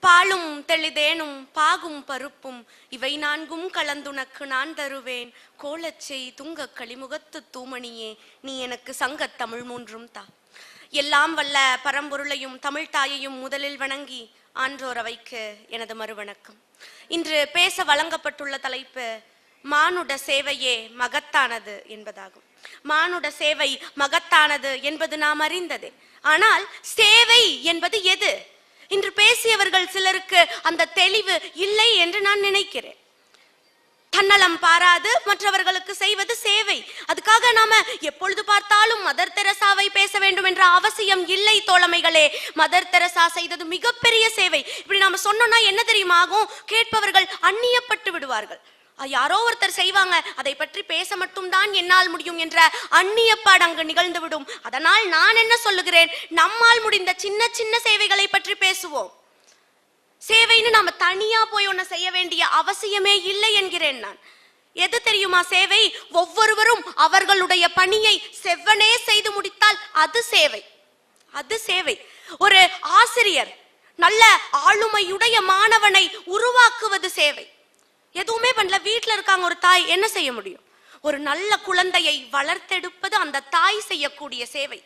பாலும் தெளிதேனும் பாகும் பருப்பும் இவை நான்கும் கலந்துனக்கு நான் தருவேன். கோலச்செய் துங்க களிமுகத்து தூமணியே நீ எனக்கு சங்கத் தமிழ் மூன்றும் தா. எல்லாம் வல்ல பரம்பொருளையும் தமிழ் தாயையும் முதலில் வணங்கி ஆன்றோர் அவைக்கு எனது மறுவணக்கம். இன்று பேச வழங்கப்பட்டுள்ள தலைப்பு மானுட சேவையே மகத்தானது என்பதாகும். மானுட சேவை மகத்தானது என்பது நாம் அறிந்ததே. ஆனால் சேவை என்பது எது? இன்று பேசியவர்கள் சிலருக்கு அந்த தெளிவு இல்லை என்று நான் நினைக்கிறேன். தன்னலம் பாராது மற்றவர்களுக்கு செய்வது சேவை. அதுக்காக நாம எப்பொழுது பார்த்தாலும் மதர் தெரசாவை பேச வேண்டும் என்ற அவசியம் இல்லை தோழமைகளே. மதர் தெரசா செய்தது மிகப்பெரிய சேவை. இப்படி நாம சொன்னோம்னா என்ன தெரியுமா ஆகும்? கேட்பவர்கள் அந்நியப்பட்டு விடுவார்கள். யாரோ ஒருத்தர் செய்வாங்க, அதை பற்றி பேச மட்டும் தான் என்னால் முடியும் என்ற அந்நியப்பாடு அங்கு நிகழ்ந்துவிடும். அதனால் நான் என்ன சொல்லுகிறேன், நம்மால் முடிந்த சின்ன சின்ன சேவைகளை பற்றி பேசுவோம். சேவைன்னு நாம தனியா போய் ஒன்ன செய்ய வேண்டிய அவசியமே இல்லை என்கிறேன் நான். எது தெரியுமா சேவை? ஒவ்வொருவரும் அவர்களுடைய பணியை செவ்வனே செய்து முடித்தால் அது சேவை. அது சேவை. ஒரு ஆசிரியர் நல்ல ஆளுமையுடைய மாணவனை உருவாக்குவது சேவை. எதுவுமே பண்ணல, வீட்டுல இருக்காங்க ஒரு தாய், என்ன செய்ய முடியும்? ஒரு நல்ல குழந்தையை வளர்த்தெடுப்பது அந்த தாய் செய்யக்கூடிய சேவை.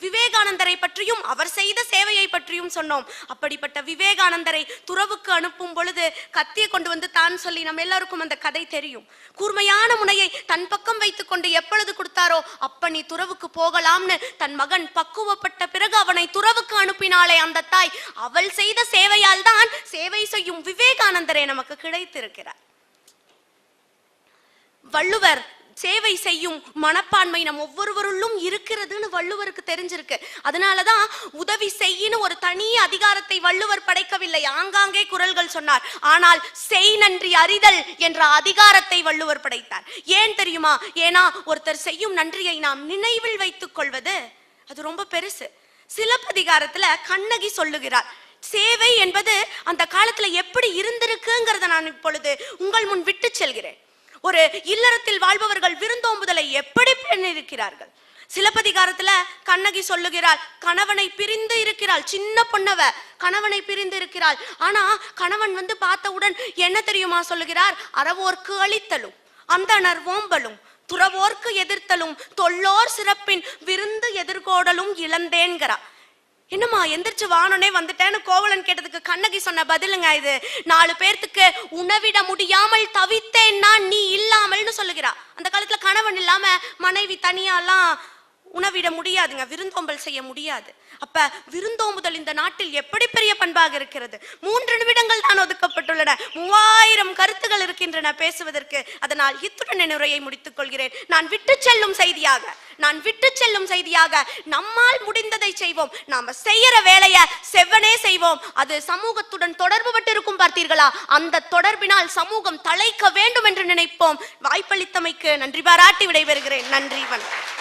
விவேகானந்தரை பற்றியும் அவர் செய்த சேவையை பற்றியும் சொன்னோம். அப்படிப்பட்ட விவேகானந்தரை துறவுக்கு அனுப்பும் பொழுது கத்தியை கொண்டு வந்து தான் சொல்லி நம்ம எல்லாருக்கும் அந்த கதை தெரியும். கூர்மையான முனையை தன் பக்கம் வைத்துக் கொண்டு எப்பொழுது கொடுத்தாரோ அப்ப நீ துறவுக்கு போகலாம்னு தன் மகன் பக்குவப்பட்ட பிறகு அவனை துறவுக்கு அனுப்பினாலே அந்த தாய். அவள் செய்த சேவையால் தான் சேவை செய்யும் விவேகானந்தரை நமக்கு கிடைத்திருக்கிறார். வள்ளுவர் சேவை செய்யும் மனப்பான்மை நம் ஒவ்வொருவருள்ளும் இருக்கிறதுன்னு வள்ளுவருக்கு தெரிஞ்சிருக்கு. அதனாலதான் உதவி செய்யின்னு ஒரு தனி அதிகாரத்தை வள்ளுவர் படைக்கவில்லை, ஆங்காங்கே குரல்கள் சொன்னார். ஆனால் செய் நன்றி அறிதல் என்ற அதிகாரத்தை வள்ளுவர் படைத்தார். ஏன் தெரியுமா? ஏன்னா ஒருத்தர் செய்யும் நன்றியை நாம் நினைவில் வைத்துக் கொள்வது அது ரொம்ப பெருசு. சிலப்பதிகாரத்துல கண்ணகி சொல்லுகிறார், சேவை என்பது அந்த காலத்துல எப்படி இருந்திருக்குங்கிறத நான் இப்பொழுது உங்கள் முன் விட்டு செல்கிறேன். ஒரு இல்லறத்தில் வாழ்பவர்கள் விருந்தோம்புதலை எப்படி பண்ணிருக்கிறார்கள்? சிலப்பதிகாரத்துல கண்ணகி சொல்லுகிறாள், கணவனை பிரிந்து இருக்கிறாள், சின்ன பொண்ணவ கணவனை பிரிந்து இருக்கிறாள். ஆனா கணவன் வந்து பார்த்தவுடன் என்ன தெரியுமா சொல்லுகிறார்? அறவோர்க்கு அளித்தலும் அந்தணர் ஓம்பலும் துறவோர்க்கு எதிர்த்தலும் தொல்லோர் சிறப்பின் விருந்து எதிர்கோடலும் இழந்தேன்கிறா. என்னம்மா எந்திரிச்சு வானோனே வந்துட்டேன்னு கோவலன் கேட்டதுக்கு கண்ணகி சொன்ன பதிலுங்க இது. 4 பேர்த்துக்கு உணவிட முடியாமல் தவித்தேன்னா நீ இல்லாமல்னு சொல்லுகிறா. அந்த காலத்துல கணவன் இல்லாம மனைவி தனியாலாம் உணவிட முடியாதுங்க, விருந்தோம்பல் செய்ய முடியாது. அப்ப விருந்தோம்புதல் இந்த நாட்டில் எப்படி பெரிய பண்பாக இருக்கிறது. 3 நிமிடங்கள் தான் ஒதுக்கப்பட்டுள்ளன, 3000 கருத்துகள் இருக்கின்றன பேசுவதற்கு. அதனால் இத்துடன் என் உரையை முடித்துக் கொள்கிறேன். நான் விட்டு செல்லும் செய்தியாக நம்மால் முடிந்ததை செய்வோம். நாம செய்யற வேலையை செவ்வனே செய்வோம். அது சமூகத்துடன் தொடர்பு பட்டு இருக்கும் பார்த்தீர்களா? அந்த தொடர்பினால் சமூகம் தழைக்க வேண்டும் என்று நினைப்போம். வாய்ப்பளித்தமைக்கு நன்றி பாராட்டி விடைபெறுகிறேன். நன்றி, வணக்கம்.